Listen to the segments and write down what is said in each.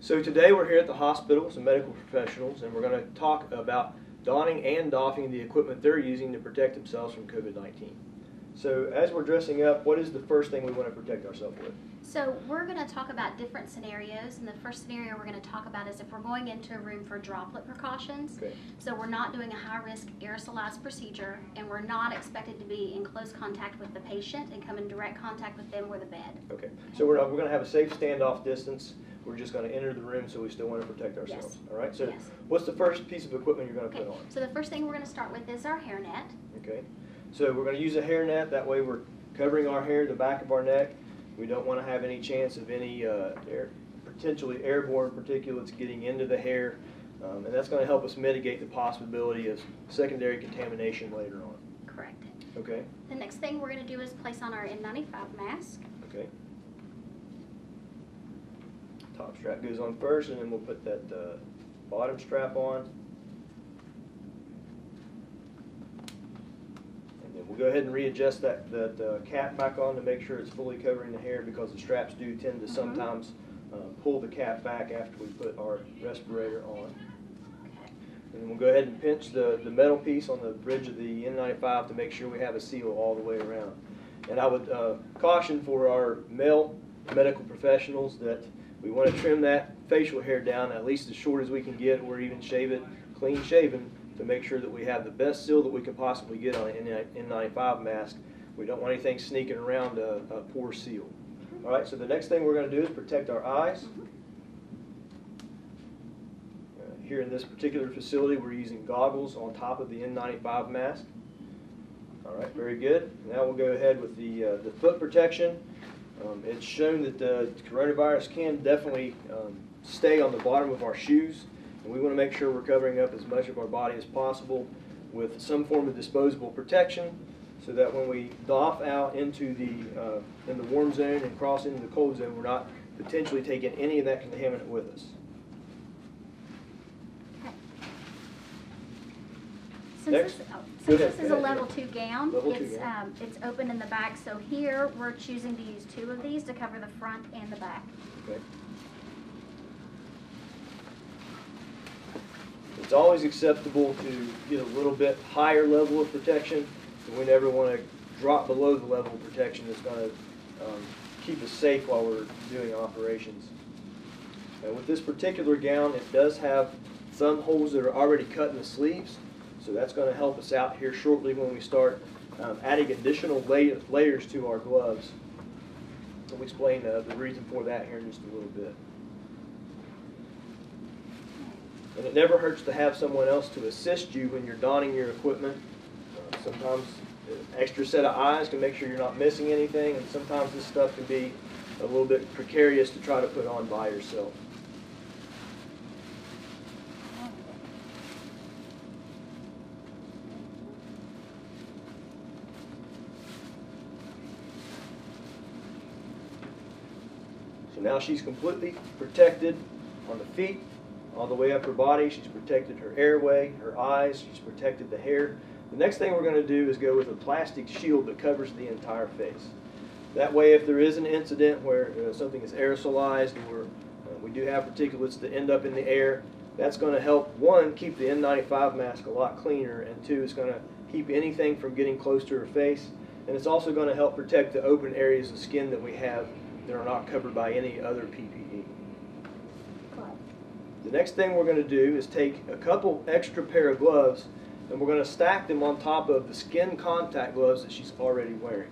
So today we're here at the hospital, some medical professionals, and we're going to talk about donning and doffing the equipment they're using to protect themselves from COVID-19. So as we're dressing up, what is the first thing we want to protect ourselves with? So we're going to talk about different scenarios, and the first scenario we're going to talk about is if we're going into a room for droplet precautions. Okay. So we're not doing a high-risk aerosolized procedure, and we're not expected to be in close contact with the patient and come in direct contact with them or the bed. Okay. So we're going to have a safe standoff distance. We're just going to enter the room, so we still want to protect ourselves. Yes. All right. So Yes. what's the first piece of equipment you're going to Okay. put on? So the first thing we're going to start with is our hairnet. Okay. So we're going to use a hairnet. That way we're covering our hair, the back of our neck. We don't want to have any chance of any potentially airborne particulates getting into the hair, and that's going to help us mitigate the possibility of secondary contamination later on. Correct. Okay. The next thing we're going to do is place on our N95 mask. Okay. Top strap goes on first, and then we'll put that bottom strap on. We'll go ahead and readjust that cap back on to make sure it's fully covering the hair, because the straps do tend to sometimes pull the cap back after we put our respirator on. And then we'll go ahead and pinch the metal piece on the bridge of the N95 to make sure we have a seal all the way around. And I would caution for our male medical professionals that we want to trim that facial hair down at least as short as we can get, or even shave it clean shaven, to make sure that we have the best seal that we can possibly get on an N95 mask. We don't want anything sneaking around a poor seal. All right, so the next thing we're going to do is protect our eyes. Here in this particular facility, we're using goggles on top of the N95 mask. All right, very good. Now we'll go ahead with the foot protection. It's shown that the coronavirus can definitely stay on the bottom of our shoes. And we want to make sure we're covering up as much of our body as possible with some form of disposable protection, so that when we doff out into in the warm zone and cross into the cold zone, we're not potentially taking any of that contaminant with us. Since this is a level 2 gown, it's open in the back, so here we're choosing to use 2 of these to cover the front and the back. Okay. It's always acceptable to get a little bit higher level of protection, but we never want to drop below the level of protection that's going to keep us safe while we're doing operations. And with this particular gown, it does have thumb holes that are already cut in the sleeves, so that's going to help us out here shortly when we start adding additional layers to our gloves. We'll explain the reason for that here in just a little bit. And it never hurts to have someone else to assist you when you're donning your equipment. Sometimes an extra set of eyes can make sure you're not missing anything, and sometimes this stuff can be a little bit precarious to try to put on by yourself. So now she's completely protected on the feet, all the way up her body. She's protected her airway, her eyes, she's protected the hair. The next thing we're going to do is go with a plastic shield that covers the entire face. That way, if there is an incident where something is aerosolized, or we do have particulates that end up in the air, that's going to help, 1, keep the N95 mask a lot cleaner, and 2, it's going to keep anything from getting close to her face, and it's also going to help protect the open areas of skin that we have that are not covered by any other PPE. The next thing we're going to do is take a couple extra pair of gloves, and we're going to stack them on top of the skin contact gloves that she's already wearing.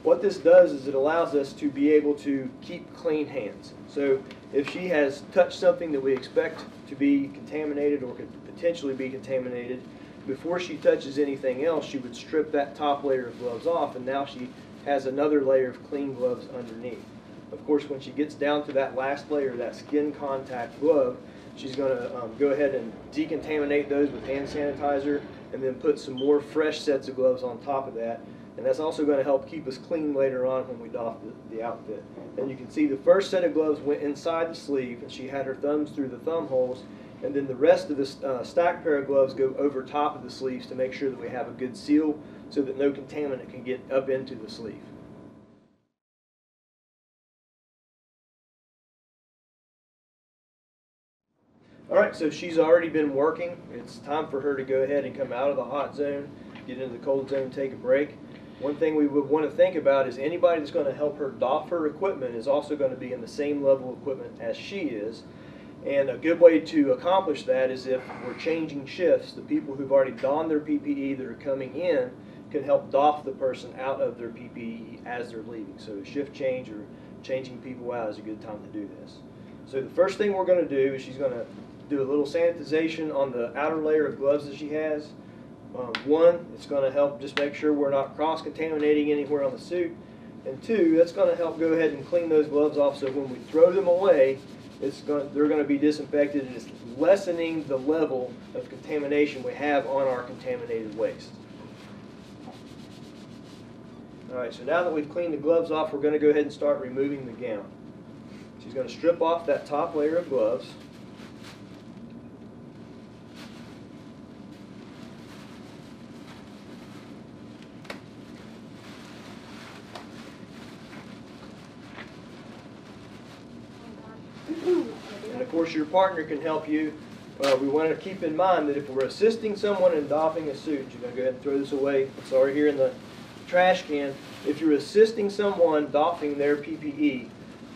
What this does is it allows us to be able to keep clean hands. So if she has touched something that we expect to be contaminated or could potentially be contaminated, before she touches anything else, she would strip that top layer of gloves off, and now she has another layer of clean gloves underneath. Of course, when she gets down to that last layer, that skin contact glove, she's going to go ahead and decontaminate those with hand sanitizer, and then put some more fresh sets of gloves on top of that. And that's also going to help keep us clean later on when we doff the outfit. And you can see the first set of gloves went inside the sleeve, and she had her thumbs through the thumb holes, and then the rest of the stacked pair of gloves go over top of the sleeves to make sure that we have a good seal so that no contaminant can get up into the sleeve. All right, so she's already been working. It's time for her to go ahead and come out of the hot zone, get into the cold zone, take a break. One thing we would want to think about is anybody that's going to help her doff her equipment is also going to be in the same level of equipment as she is. And a good way to accomplish that is if we're changing shifts, the people who've already donned their PPE that are coming in can help doff the person out of their PPE as they're leaving. So a shift change or changing people out is a good time to do this. So the first thing we're going to do is she's going to do a little sanitization on the outer layer of gloves that she has. One, it's going to help just make sure we're not cross-contaminating anywhere on the suit. And two, that's going to help go ahead and clean those gloves off so when we throw them away, they're going to be disinfected, and it's lessening the level of contamination we have on our contaminated waste. All right, so now that we've cleaned the gloves off, we're going to go ahead and start removing the gown. She's going to strip off that top layer of gloves. And of course your partner can help you. We want to keep in mind that if we're assisting someone in doffing a suit, you're going to go ahead and throw this away. It's already here in the trash can. If you're assisting someone doffing their PPE,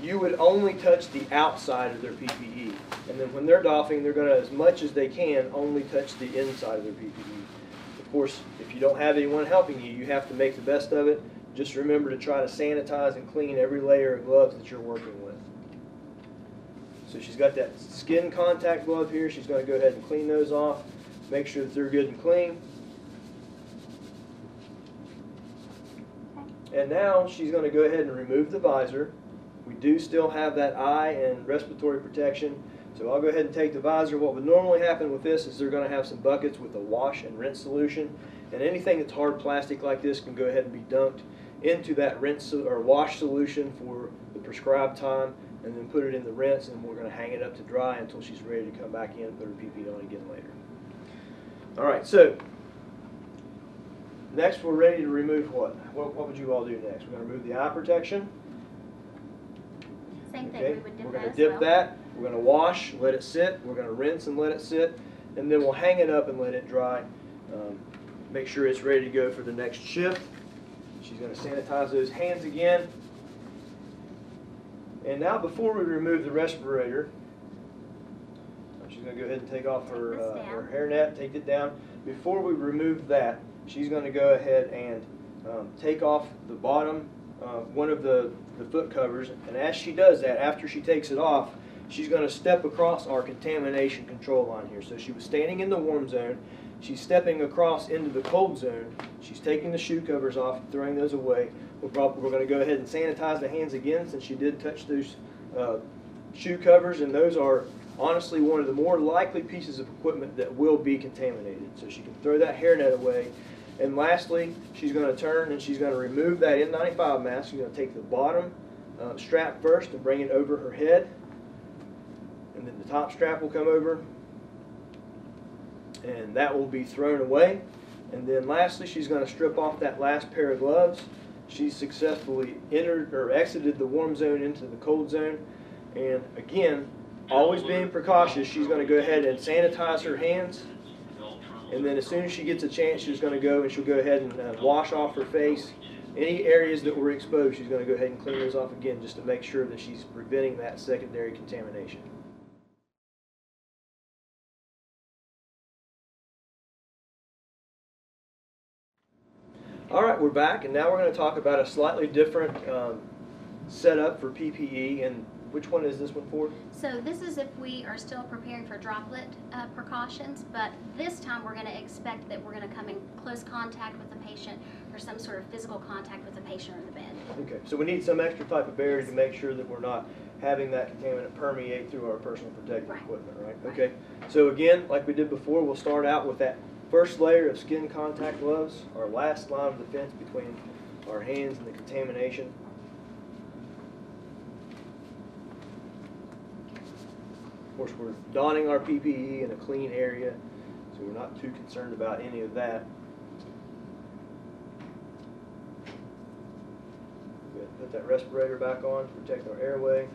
you would only touch the outside of their PPE. And then when they're doffing, they're going to, as much as they can, only touch the inside of their PPE. Of course, if you don't have anyone helping you, you have to make the best of it. Just remember to try to sanitize and clean every layer of gloves that you're working with. So she's got that skin contact glove here. She's going to go ahead and clean those off. Make sure that they're good and clean. And now she's going to go ahead and remove the visor. We do still have that eye and respiratory protection. So I'll go ahead and take the visor. What would normally happen with this is they're going to have some buckets with a wash and rinse solution. And anything that's hard plastic like this can go ahead and be dumped into that rinse or wash solution for the prescribed time, and then put it in the rinse, and we're going to hang it up to dry until she's ready to come back in and put her PPE on again later. All right, so next we're ready to remove what? What would you all do next? We're going to remove the eye protection. Same thing, Okay. we would dip We're that going as to dip well. that. We're going to wash, let it sit. We're going to rinse and let it sit, and then we'll hang it up and let it dry. Make sure it's ready to go for the next shift. She's going to sanitize those hands again. And now before we remove the respirator, she's going to go ahead and take off her hairnet, take it down. Before we remove that, she's going to go ahead and take off the bottom, one of the foot covers. And as she does that, after she takes it off, she's going to step across our contamination control line here. So she was standing in the warm zone. She's stepping across into the cold zone. She's taking the shoe covers off, throwing those away. We're going to go ahead and sanitize the hands again, since she did touch those shoe covers, and those are honestly one of the more likely pieces of equipment that will be contaminated. So she can throw that hairnet away. And lastly, she's going to turn and she's going to remove that N95 mask. She's going to take the bottom strap first and bring it over her head, and then the top strap will come over, and that will be thrown away. And then lastly, she's going to strip off that last pair of gloves. She's successfully entered or exited the warm zone into the cold zone. And again, always being precautious, she's going to go ahead and sanitize her hands. And then as soon as she gets a chance, she's going to go and she'll go ahead and wash off her face. Any areas that were exposed, she's going to go ahead and clean those off again, just to make sure that she's preventing that secondary contamination. All right, we're back, and now we're going to talk about a slightly different setup for PPE. And which one is this one for? So this is if we are still preparing for droplet precautions, but this time we're going to expect that we're going to come in close contact with the patient, or some sort of physical contact with the patient or the bed. Okay, so we need some extra type of barrier to make sure that we're not having that contaminant permeate through our personal protective equipment, right? Okay, so again, like we did before, we'll start out with that first layer of skin contact gloves, our last line of defense between our hands and the contamination. Of course, we're donning our PPE in a clean area, so we're not too concerned about any of that. Go ahead and put that respirator back on to protect our airway.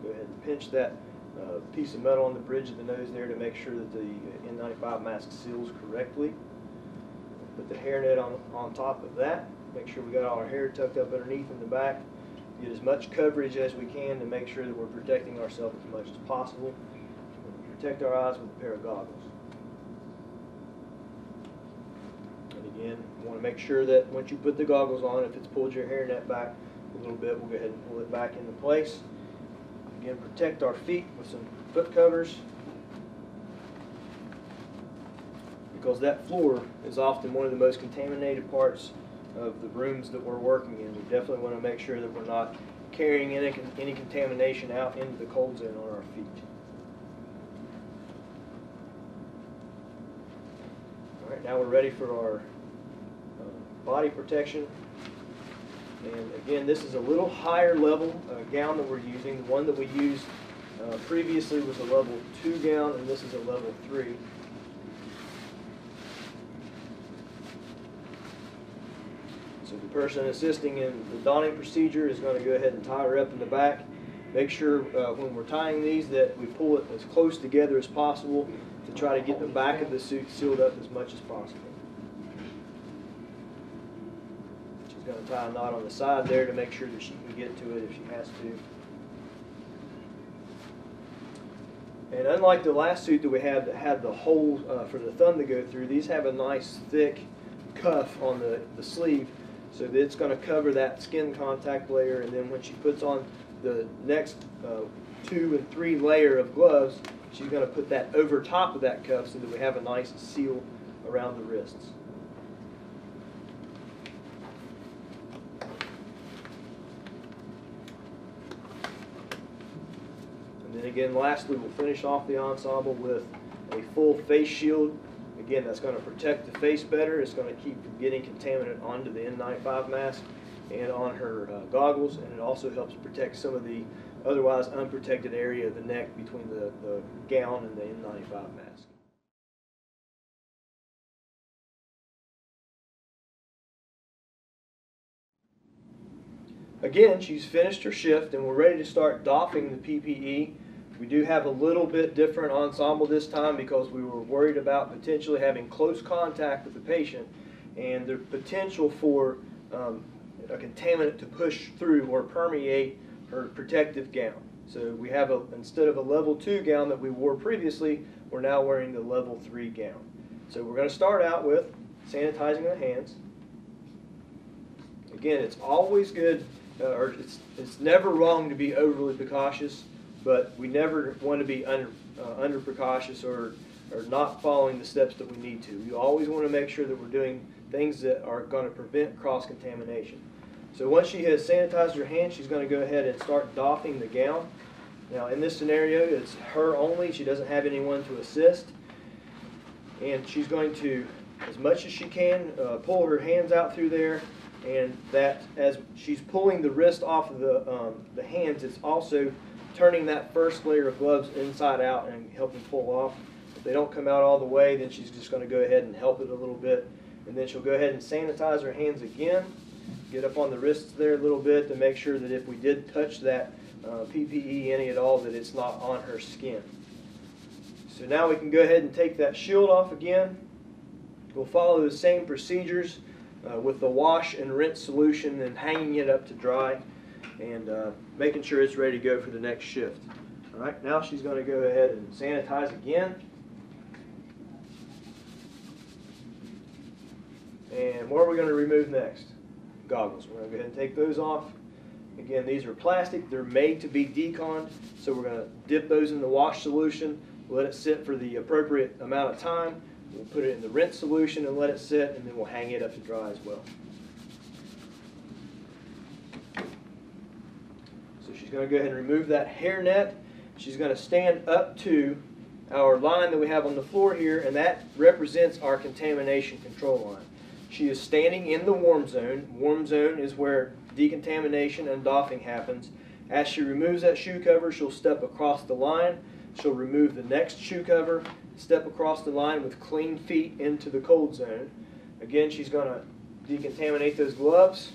Go ahead and pinch that piece of metal on the bridge of the nose there to make sure that the N95 mask seals correctly. Put the hairnet on top of that. Make sure we got all our hair tucked up underneath in the back. Get as much coverage as we can to make sure that we're protecting ourselves as much as possible. Protect our eyes with a pair of goggles. And again, you want to make sure that once you put the goggles on, if it's pulled your hairnet back a little bit, we'll go ahead and pull it back into place. Again, protect our feet with some foot covers, because that floor is often one of the most contaminated parts of the rooms that we're working in. We definitely want to make sure that we're not carrying any contamination out into the cold zone on our feet. All right, now we're ready for our body protection. And again, this is a little higher level gown that we're using. The one that we used previously was a level 2 gown, and this is a level 3. So the person assisting in the donning procedure is going to go ahead and tie her up in the back. Make sure when we're tying these that we pull it as close together as possible to try to get the back of the suit sealed up as much as possible. She's going to tie a knot on the side there to make sure that she can get to it if she has to. And unlike the last suit that we had that had the hole for the thumb to go through, these have a nice thick cuff on the sleeve, so that it's going to cover that skin contact layer, and then when she puts on the next 2 and 3 layer of gloves, she's going to put that over top of that cuff so that we have a nice seal around the wrists. And then again, lastly, we'll finish off the ensemble with a full face shield. Again, that's going to protect the face better. It's going to keep from getting contaminant onto the N95 mask and on her goggles, and it also helps protect some of the otherwise unprotected area of the neck between the gown and the N95 mask. Again, she's finished her shift and we're ready to start doffing the PPE. We do have a little bit different ensemble this time because we were worried about potentially having close contact with the patient and the potential for a contaminant to push through or permeate her protective gown. So we have, instead of a level 2 gown that we wore previously, we're now wearing the level 3 gown. So we're going to start out with sanitizing the hands. Again, it's always good, or it's never wrong to be overly precautious, but we never want to be under precautious or not following the steps that we need to. We always want to make sure that we're doing things that are going to prevent cross-contamination. So once she has sanitized her hands, she's going to go ahead and start doffing the gown. Now in this scenario, it's her only. She doesn't have anyone to assist. And she's going to, as much as she can, pull her hands out through there. And that, as she's pulling the wrist off of the hands, it's also turning that first layer of gloves inside out and helping pull off. If they don't come out all the way, then she's just going to go ahead and help it a little bit. And then she'll go ahead and sanitize her hands again. Get up on the wrists there a little bit to make sure that if we did touch that PPE any at all, that it's not on her skin. So now we can go ahead and take that shield off again. We'll follow the same procedures with the wash and rinse solution and hanging it up to dry and making sure it's ready to go for the next shift. All right, now she's going to go ahead and sanitize again. And what are we going to remove next? Goggles. We're going to go ahead and take those off. Again, these are plastic. They're made to be deconned, so we're going to dip those in the wash solution, let it sit for the appropriate amount of time. We'll put it in the rinse solution and let it sit, and then we'll hang it up to dry as well. So she's going to go ahead and remove that hair net. She's going to stand up to our line that we have on the floor here, and that represents our contamination control line. She is standing in the warm zone. Warm zone is where decontamination and doffing happens. As she removes that shoe cover, she'll step across the line. She'll remove the next shoe cover, step across the line with clean feet into the cold zone. Again, she's going to decontaminate those gloves.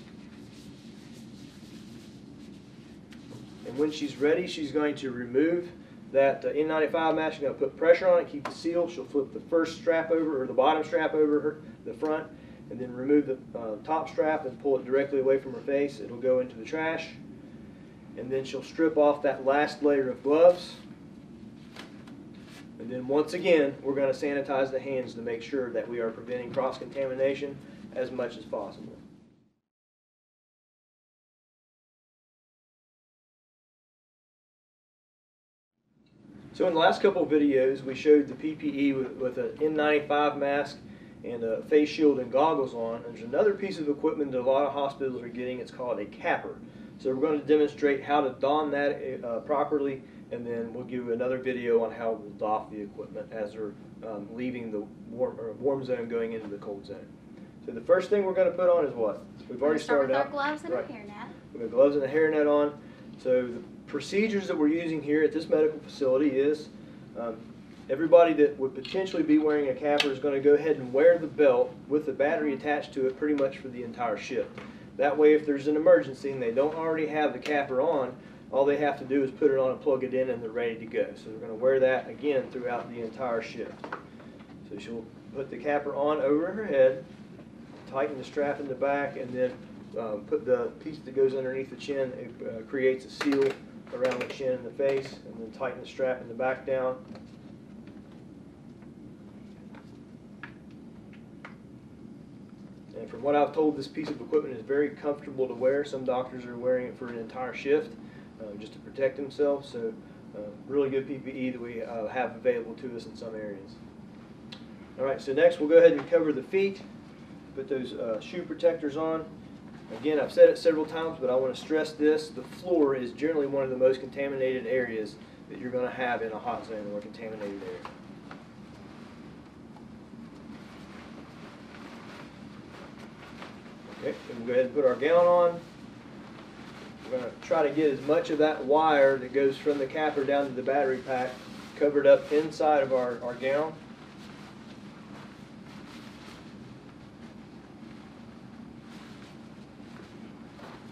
And And when she's ready, she's going to remove that N95 mask. She's going to put pressure on it, keep the seal. She'll flip the first strap over, or the bottom strap over the front, and then remove the top strap and pull it directly away from her face. It'll go into the trash. And then she'll strip off that last layer of gloves. And then once again, we're going to sanitize the hands to make sure that we are preventing cross-contamination as much as possible. So in the last couple of videos, we showed the PPE with an N95 mask and a face shield and goggles on. There's another piece of equipment that a lot of hospitals are getting. It's called a capper. So we're going to demonstrate how to don that properly, and then we'll give you another video on how we'll doff the equipment as they're leaving the warm zone going into the cold zone. So the first thing we're going to put on is what? We've already started out. With our gloves and a hairnet. We've got gloves and a hairnet on. So the procedures that we're using here at this medical facility is everybody that would potentially be wearing a capper is going to go ahead and wear the belt with the battery attached to it pretty much for the entire shift. That way, if there's an emergency and they don't already have the capper on, all they have to do is put it on and plug it in and they're ready to go. So they're going to wear that again throughout the entire shift. So she'll put the capper on over her head, tighten the strap in the back, and then put the piece that goes underneath the chin. It creates a seal around the chin and the face, and then tighten the strap in the back down. And from what I've told, this piece of equipment is very comfortable to wear. Some doctors are wearing it for an entire shift just to protect themselves. So really good PPE that we have available to us in some areas. All right, so next we'll go ahead and cover the feet. Put those shoe protectors on. Again, I've said it several times, but I want to stress this. The floor is generally one of the most contaminated areas that you're going to have in a hot zone or a contaminated area. Okay, so we'll go ahead and put our gown on. We're going to try to get as much of that wire that goes from the capper down to the battery pack covered up inside of our gown.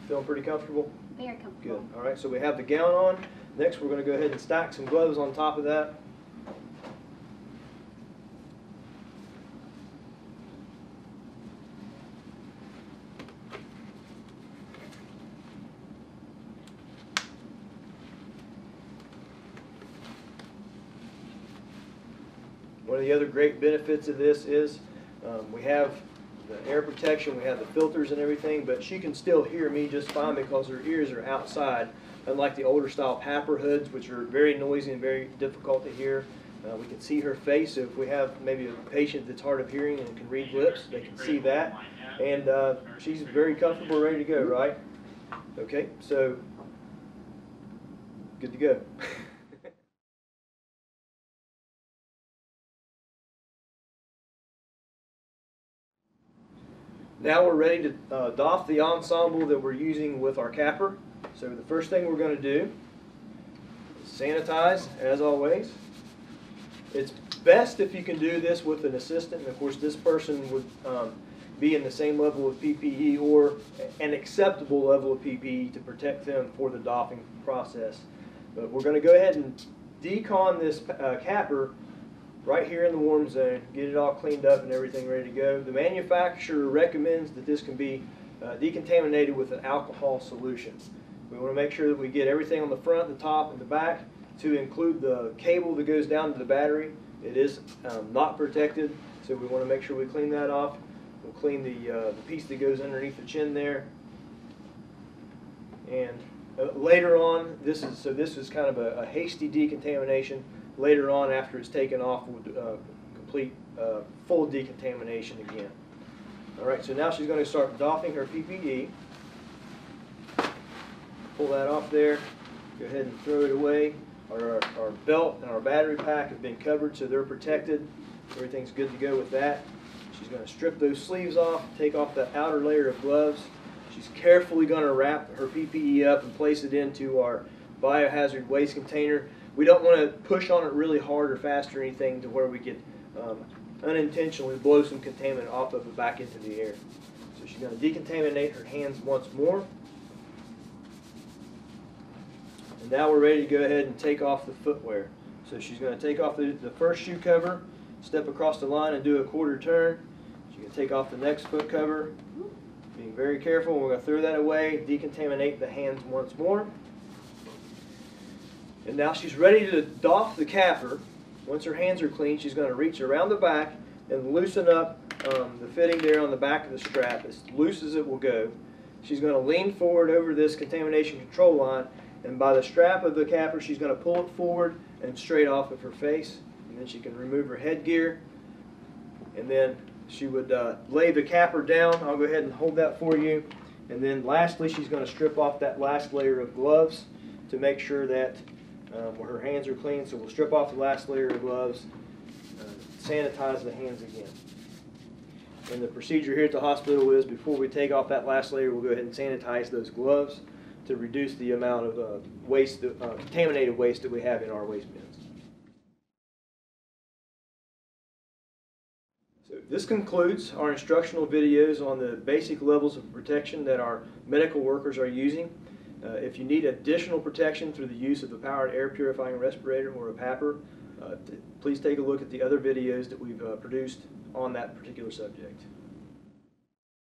Feeling pretty comfortable? Very comfortable. Good. All right, so we have the gown on. Next, we're going to go ahead and stack some gloves on top of that. One of the other great benefits of this is we have the air protection, we have the filters and everything, but she can still hear me just fine because her ears are outside, unlike the older style Papper hoods, which are very noisy and very difficult to hear. We can see her face, so if we have maybe a patient that's hard of hearing and can read lips, they can see that. And she's very comfortable, ready to go, right? Okay, so good to go. Now we're ready to doff the ensemble that we're using with our capper. So the first thing we're going to do is sanitize, as always. It's best if you can do this with an assistant. And of course, this person would be in the same level of PPE or an acceptable level of PPE to protect them for the doffing process. But we're going to go ahead and decon this capper right here in the warm zone, get it all cleaned up and everything ready to go. The manufacturer recommends that this can be decontaminated with an alcohol solution. We want to make sure that we get everything on the front, the top, and the back to include the cable that goes down to the battery. It is not protected, so we want to make sure we clean that off. We'll clean the piece that goes underneath the chin there. And later on, this is kind of a hasty decontamination. Later on, after it's taken off, we'll complete full decontamination again. All right, so now she's going to start doffing her PPE. Pull that off there. Go ahead and throw it away. Our belt and our battery pack have been covered, so they're protected. Everything's good to go with that. She's going to strip those sleeves off, take off the outer layer of gloves. She's carefully going to wrap her PPE up and place it into our biohazard waste container. We don't want to push on it really hard or fast or anything to where we could unintentionally blow some contaminant off of it back into the air. So she's going to decontaminate her hands once more. And now we're ready to go ahead and take off the footwear. So she's going to take off the first shoe cover, step across the line and do a quarter turn. She's going to take off the next foot cover, being very careful. We're going to throw that away, decontaminate the hands once more. And now she's ready to doff the capper. Once her hands are clean, she's going to reach around the back and loosen up the fitting there on the back of the strap, as loose as it will go. She's going to lean forward over this contamination control line, and by the strap of the capper, she's going to pull it forward and straight off of her face. And then she can remove her headgear. And then she would lay the capper down. I'll go ahead and hold that for you. And then lastly, she's going to strip off that last layer of gloves to make sure that her hands are clean. So we'll strip off the last layer of gloves, sanitize the hands again. And the procedure here at the hospital is, before we take off that last layer, we'll go ahead and sanitize those gloves to reduce the amount of waste, contaminated waste that we have in our waste bins. So this concludes our instructional videos on the basic levels of protection that our medical workers are using. If you need additional protection through the use of a powered air purifying respirator or a PAPR, please take a look at the other videos that we've produced on that particular subject.